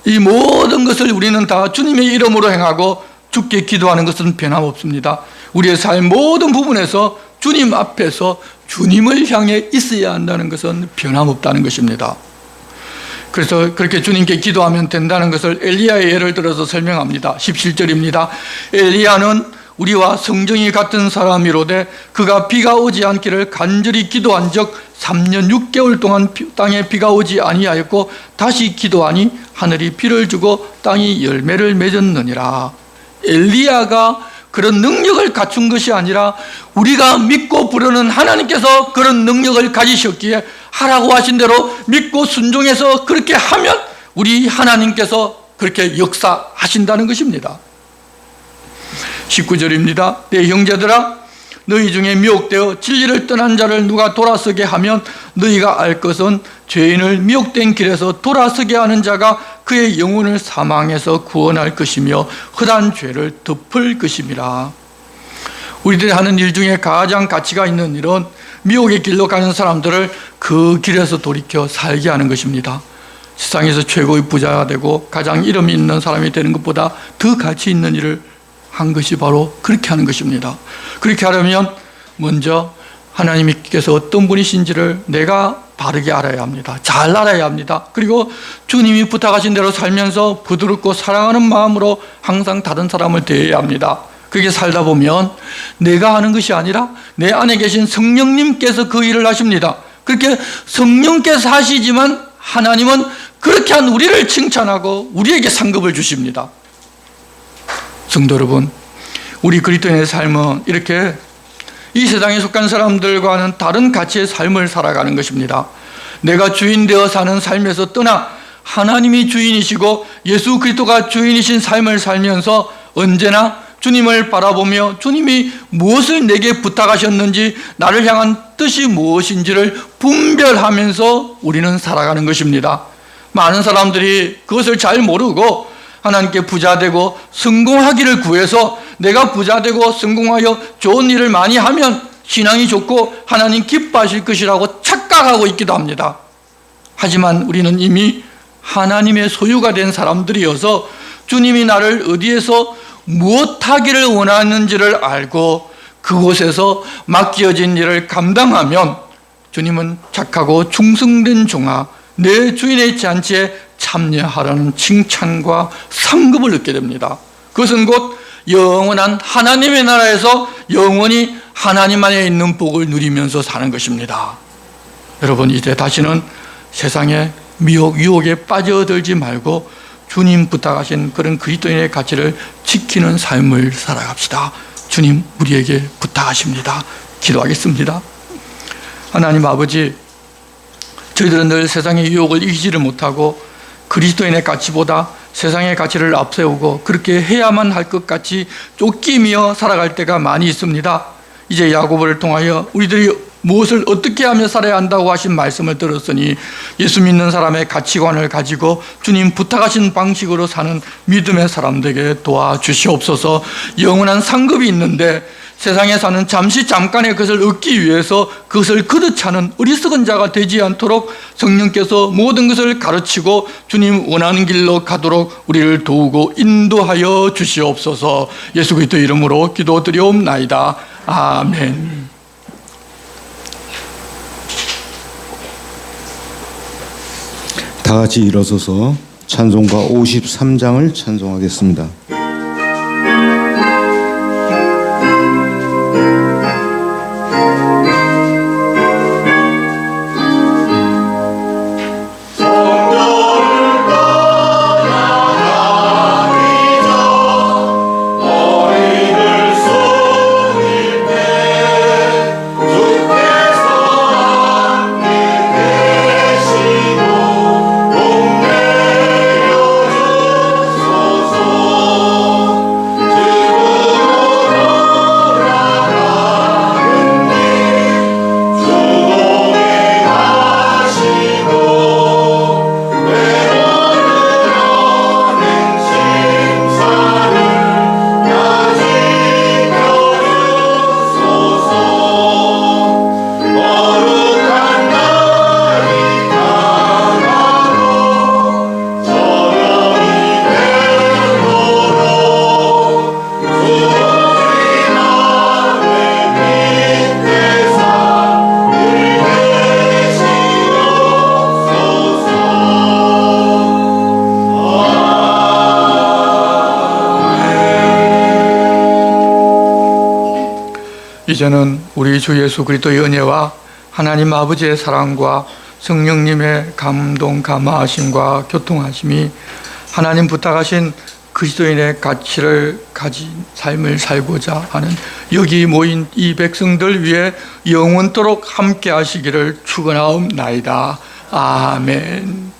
이 모든 것을 우리는 다 주님의 이름으로 행하고 주께 기도하는 것은 변함없습니다. 우리의 삶 모든 부분에서 주님 앞에서 주님을 향해 있어야 한다는 것은 변함없다는 것입니다. 그래서 그렇게 주님께 기도하면 된다는 것을 엘리야의 예를 들어서 설명합니다. 17절입니다. 엘리야는 우리와 성정이 같은 사람이로되 그가 비가 오지 않기를 간절히 기도한 적 3년 6개월 동안 땅에 비가 오지 아니하였고 다시 기도하니 하늘이 비를 주고 땅이 열매를 맺었느니라. 엘리야가 그런 능력을 갖춘 것이 아니라 우리가 믿고 부르는 하나님께서 그런 능력을 가지셨기에 하라고 하신 대로 믿고 순종해서 그렇게 하면 우리 하나님께서 그렇게 역사하신다는 것입니다. 19절입니다. 내 형제들아, 너희 중에 미혹되어 진리를 떠난 자를 누가 돌아서게 하면 너희가 알 것은 죄인을 미혹된 길에서 돌아서게 하는 자가 그의 영혼을 사망에서 구원할 것이며 헛한 죄를 덮을 것임이라. 우리들이 하는 일 중에 가장 가치가 있는 일은 미혹의 길로 가는 사람들을 그 길에서 돌이켜 살게 하는 것입니다. 세상에서 최고의 부자가 되고 가장 이름이 있는 사람이 되는 것보다 더 가치 있는 일을 한 것이 바로 그렇게 하는 것입니다. 그렇게 하려면 먼저 하나님께서 어떤 분이신지를 내가 바르게 알아야 합니다. 잘 알아야 합니다. 그리고 주님이 부탁하신 대로 살면서 부드럽고 사랑하는 마음으로 항상 다른 사람을 대해야 합니다. 그렇게 살다 보면 내가 하는 것이 아니라 내 안에 계신 성령님께서 그 일을 하십니다. 그렇게 성령께서 하시지만 하나님은 그렇게 한 우리를 칭찬하고 우리에게 상급을 주십니다. 성도 여러분, 우리 그리스도인의 삶은 이렇게 이 세상에 속한 사람들과는 다른 가치의 삶을 살아가는 것입니다. 내가 주인 되어 사는 삶에서 떠나 하나님이 주인이시고 예수 그리스도가 주인이신 삶을 살면서 언제나 주님을 바라보며 주님이 무엇을 내게 부탁하셨는지 나를 향한 뜻이 무엇인지를 분별하면서 우리는 살아가는 것입니다. 많은 사람들이 그것을 잘 모르고 하나님께 부자되고 성공하기를 구해서 내가 부자되고 성공하여 좋은 일을 많이 하면 신앙이 좋고 하나님 기뻐하실 것이라고 착각하고 있기도 합니다. 하지만 우리는 이미 하나님의 소유가 된 사람들이어서 주님이 나를 어디에서 무엇하기를 원하는지를 알고 그곳에서 맡겨진 일을 감당하면 주님은 착하고 충성된 종아 내 주인의 잔치에 참여하라는 칭찬과 상급을 얻게 됩니다. 그것은 곧 영원한 하나님의 나라에서 영원히 하나님 안에 있는 복을 누리면서 사는 것입니다. 여러분, 이제 다시는 세상의 미혹, 유혹에 빠져들지 말고 주님 부탁하신 그런 그리스도인의 가치를 지키는 삶을 살아갑시다. 주님 우리에게 부탁하십니다. 기도하겠습니다. 하나님 아버지, 저희들은 늘 세상의 유혹을 이기지를 못하고 그리스도인의 가치보다 세상의 가치를 앞세우고 그렇게 해야만 할 것 같이 쫓기며 살아갈 때가 많이 있습니다. 이제 야고보를 통하여 우리들이 무엇을 어떻게 하며 살아야 한다고 하신 말씀을 들었으니 예수 믿는 사람의 가치관을 가지고 주님 부탁하신 방식으로 사는 믿음의 사람들에게 도와주시옵소서. 영원한 상급이 있는데 세상에 사는 잠깐의 것을 얻기 위해서 그것을 그릇 하는 어리석은 자가 되지 않도록 성령께서 모든 것을 가르치고 주님 원하는 길로 가도록 우리를 도우고 인도하여 주시옵소서. 예수 그리스도 이름으로 기도드리옵나이다. 아멘. 다 같이 일어서서 찬송가 53장을 찬송하겠습니다. 이제는 우리 주 예수 그리스도의 은혜와 하나님 아버지의 사랑과 성령님의 감동 감화하심과 교통하심이 하나님 부탁하신 그리스도인의 가치를 가진 삶을 살고자 하는 여기 모인 이 백성들 위해 영원토록 함께 하시기를 축원하옵나이다. 아멘.